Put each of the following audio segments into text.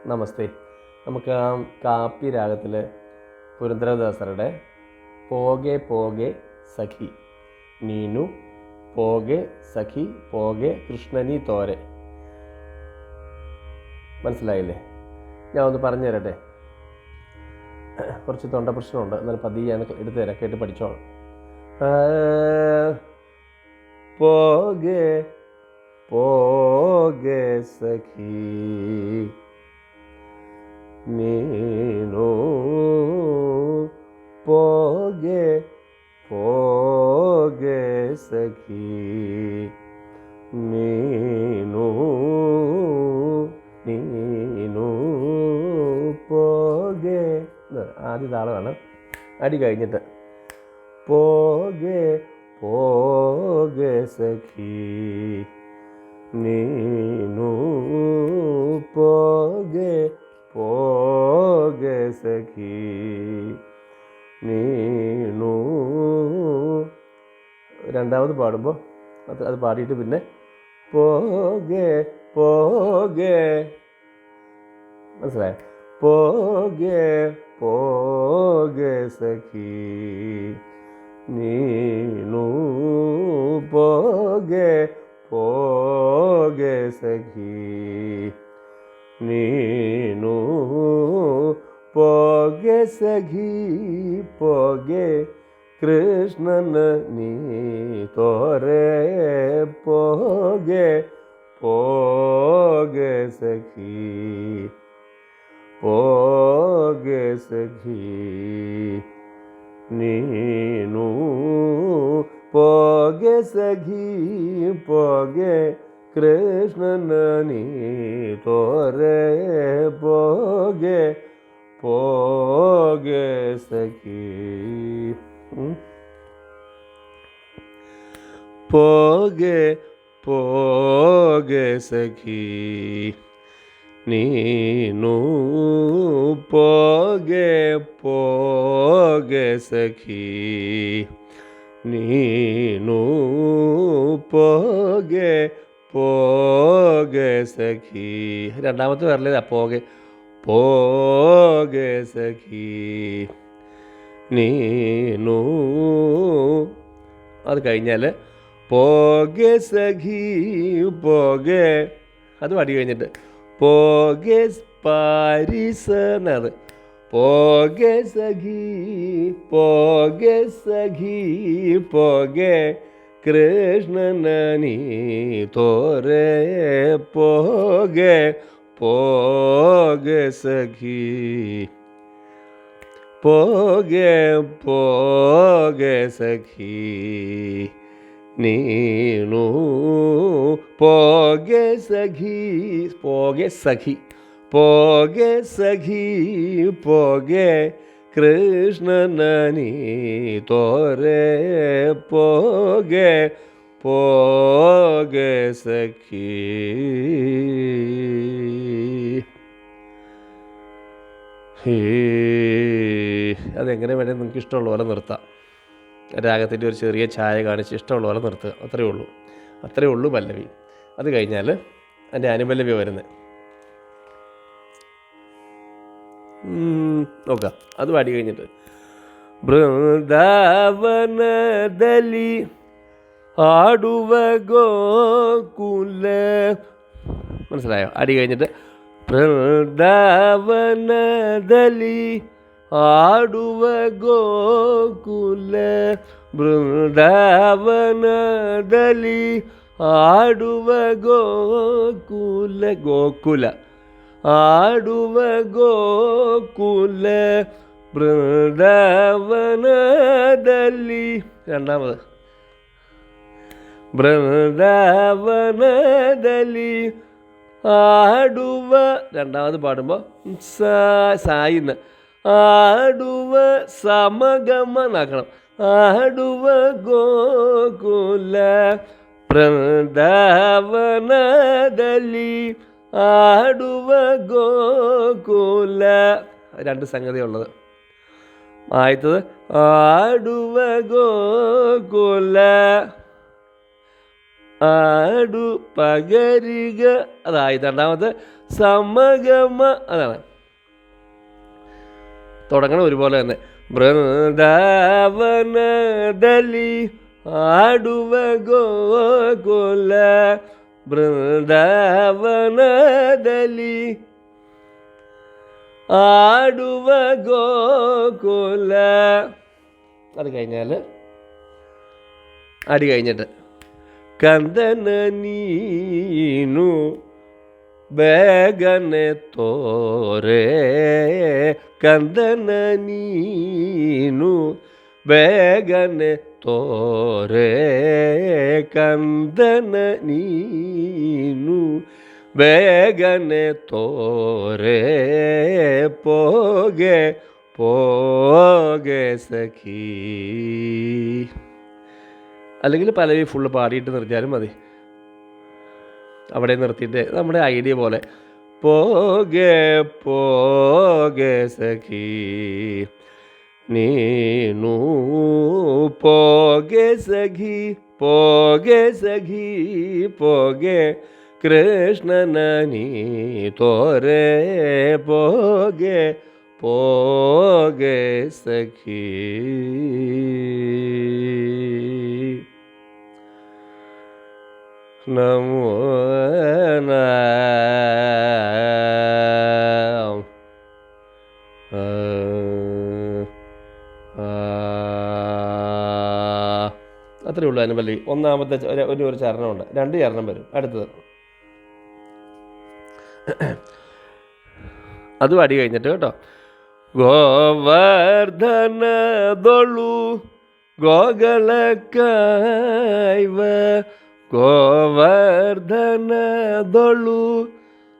നമസ്തേ. നമുക്ക് കാപ്പി രാഗത്തിൽ പുരന്ദരദാസരുടെ പോകെ പോകെ സഖി നീനു പോകെ സഖി പോകെ കൃഷ്ണനി തോരെ. മനസ്സിലായില്ലേ? ഞാൻ ഒന്ന് പറഞ്ഞു തരട്ടെ. കുറച്ച് തൊണ്ട പ്രശ്നമുണ്ട്, എന്നാലും പതിയെ ഞാൻ എടുത്ത് തരാം, കേട്ട് പഠിച്ചോളാം. പോകെ പോകെ സഖി നീനു പോകെ പോകെ സഖി നീനു നീനു പോകെ. ആദ്യ താളമാണ്. അടി കഴിഞ്ഞിട്ട് പോകെ പോകെ സഖി നീനു പോകെ പോകെ സഖി നീനു. രണ്ടാമത് പാടുമ്പോൾ അത് പാടിയിട്ട് പിന്നെ പോകെ പോകെ. മനസ്സിലായോ? പോകെ പോകെ സഖി നീനു പോകെ പോകെ സഖി നീനു പോകെ സഖി പോകെ കൃഷ്ണൻ നീ തോരെ പോകെ പോകെ സഖി പോകെ സഖി നീനു പോകെ സഖി പോകെ കൃഷ്ണൻ നീ തോരെ പോകെ പോകെ സഖി പോകെ പോകെ സഖി നീനു പോകെ പോകെ സഖി നീനു പോകെ പോകെ സഖി. രണ്ടാമത്തെ വരലേതാ? പോകെ പോകെ സഖി നീനു. അത് കഴിഞ്ഞാൽ പോകെ സഖി പോകെ, അത് പാടി കഴിഞ്ഞിട്ട് പോകെ പാരിസനത് പോകെ സഖി പോകെ സഖി പോകെ കൃഷ്ണൻ നീ തോരെ പോകെ പോകെ സഖി പോകെ പോകെ സഖി നീനു പോകെ സഖി പോകെ സഖി പോകെ സഖി പോകെ കൃഷ്ണൻ നീ തോരെ പോകെ പോകെ സഖി. അതെങ്ങനെ വേണേൽ നിങ്ങൾക്ക് ഇഷ്ടമുള്ള പോലെ നിർത്താം. രാഗത്തിൻ്റെ ഒരു ചെറിയ ഛായ കാണിച്ച് ഇഷ്ടമുള്ള പോലെ നിർത്തുക. അത്രയേ ഉള്ളൂ പല്ലവി. അത് കഴിഞ്ഞാൽ അതിൻ്റെ അനുപല്ലവി വരുന്നത് നോക്കാം. അത് പാടി കഴിഞ്ഞിട്ട് ബൃന്ദാവനദലി ആടുവ ഗോകുല. മനസ്സിലായോ? അടി കഴിഞ്ഞിട്ട് ബൃന്ദാവനദലി ആടുവ ഗോകുല ബൃന്ദാവനദലി ആടുവ ഗോകുല ഗോകുല ആടുവ ഗോകുല ബൃന്ദാവനദലി. രണ്ടാമത് ബൃന്ദാവനദലി ആടുവ. രണ്ടാമത് പാടുമ്പോൾ സായിന്ന് ആടുവ സമഗമനാക്കണം. ആടുവ ഗോകുല ബൃന്ദാവനദലി ആടുവ ഗോകുല. രണ്ട് സംഗതിയുള്ളത്. ആദ്യത്തത് ആടുവ ഗോകുല ആടു പകരിക അതായത് രണ്ടാമത്തെ സമഗമ അതാണ്. തുടങ്ങണം ഒരുപോലെ തന്നെ. ബൃന്ദാവനദലി ആടുവ ഗോകുല ബൃന്ദാവനദലി ആടുവ ഗോകുല. അത് കഴിഞ്ഞാൽ അടി കഴിഞ്ഞിട്ട് ಕಂದನ ನೀನು ಬೇಗನೆ ತೋರೆ ಕಂದನ ನೀನು ಬೇಗನೆ ತೋರೆ ಕಂದನ ನೀನು ಬೇಗನೆ ತೋರೆ പോകെ പോകെ സഖി. അല്ലെങ്കിൽ പലവി ഫുള്ള് പാടിയിട്ട് നിർത്തിയാലും മതി. അവിടെ നിർത്തിയിട്ട് നമ്മുടെ ഐഡിയ പോലെ പോകെ പോകെ സഖി നീനു പോകെ സഖി പോകെ സഖി പോകെ കൃഷ്ണന നീ തോരെ പോകെ പോകെ സഖി. നമോ അത്രയേ ഉള്ളൂ അനുപല്ലി. ഒന്നാമത്തെ ഒരു ചരണമുണ്ട്, 2 ചരണം വരും. അടുത്തത് അതും അടി കഴിഞ്ഞിട്ട് കേട്ടോ. ഗോവർദ്ധനദൊളു ഗോകളക്കായ്വ ಗೋವರ್ಧನದೊಳು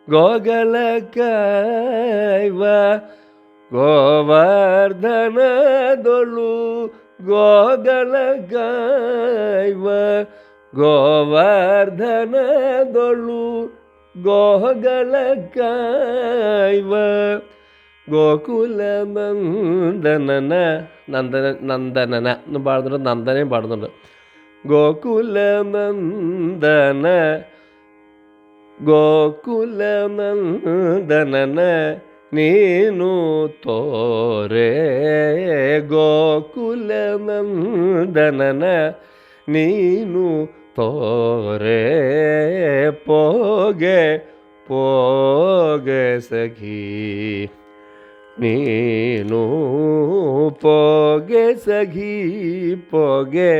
ಗೋಗಳಕಾಯ್ವ ಗೋವರ್ಧನದೊಳು ಗೋಗಳಕಾಯ್ವ ಗೋವರ್ಧನದೊಳು ಗೋಗಳಕಾಯ್ವ ഗോകുല നന്ദനന നന്ദനന എന്നും പാടുന്നുണ്ട്, നന്ദനയും പാടുന്നുണ്ട്. ഗോകുല നന്ദന ഗോകുല നന്ദനന നീനു തോരേ ഗോകുല നന്ദനന നീനു തോരേ പോകെ പോകെ സഖി ನೀನು ಪೋಗೆ ಸಖಿ ಪೋಗೆ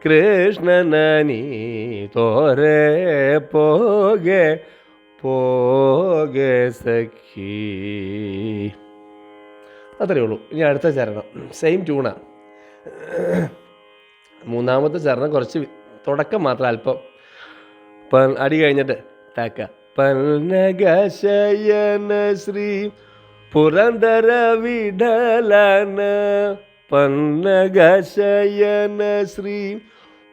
ಕೃಷ್ಣನ ನೀ ತೋರೆ ಪೋಗೆ പോകെ സഖി. അത്രയേ ഉള്ളൂ. ഇനി അടുത്ത ചരണം സെയിം ട്യൂണാണ്. മൂന്നാമത്തെ ചരണം കുറച്ച് തുടക്കം മാത്രം അല്പം അടി കഴിഞ്ഞിട്ട് താക്ക പന്നഗശയന ശ്രീ പുരന്ദര വിഠലന പന്നഗശയന ശ്രീ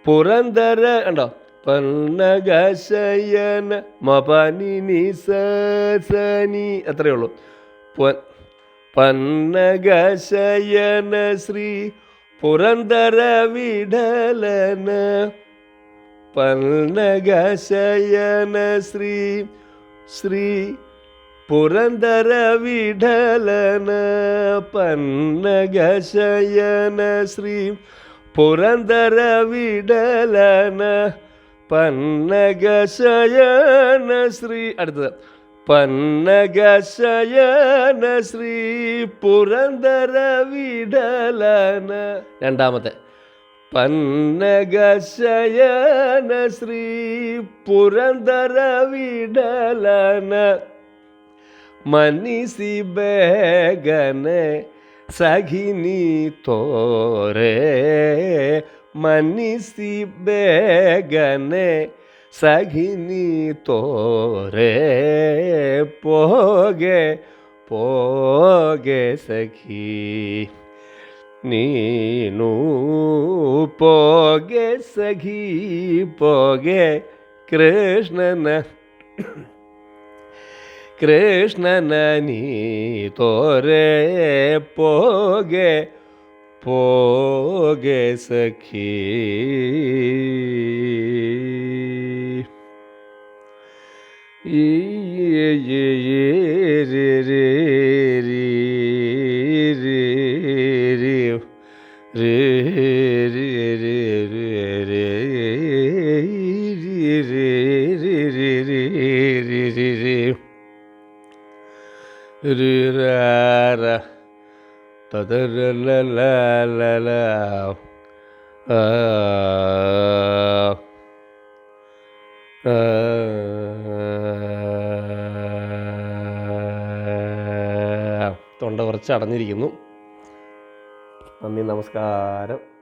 പുരന്ദര ഉണ്ടോ പന്നഗശയന മപനി നിസനി അത്രയേ ഉള്ളൂ. പന്നഗശയന ശ്രീ പുരന്ദര വിഠലന പന്നഗശയന ശ്രീ ശ്രീ പുരന്ദര വിഠലന പന്നഗശയന ശ്രീ പുരന്ദര വിഠലന പന്നഗശയന ശ്രീ. അടുത്തത് പന്നഗശയന ശ്രീ പുരന്ദര വിഠലന. രണ്ടാമത്തെ പന്നഗശയന ശ്രീ പുരന്ദര വിഠലന മനിസി ബേഗനെ സഖിനി തോരേ മനിസി ബേഗനെ സഖിനി തോരേ പോകെ പോകെ സഖി നീനു പോകെ സഖി പോകെ കൃഷ്ണന കൃഷ്ണന നീ തോരേ പോകെ പോകെ സഖി ഈ രെ രെ രീ രെ രെ രെ രെ രെ രെ രെ രെ രെ രെ രെ രെ രെ ര തദര ല ല ല ല ആ തൊണ്ട കുറച്ച് അടഞ്ഞിരിക്കുന്നു. നന്ദി, നമസ്കാരം.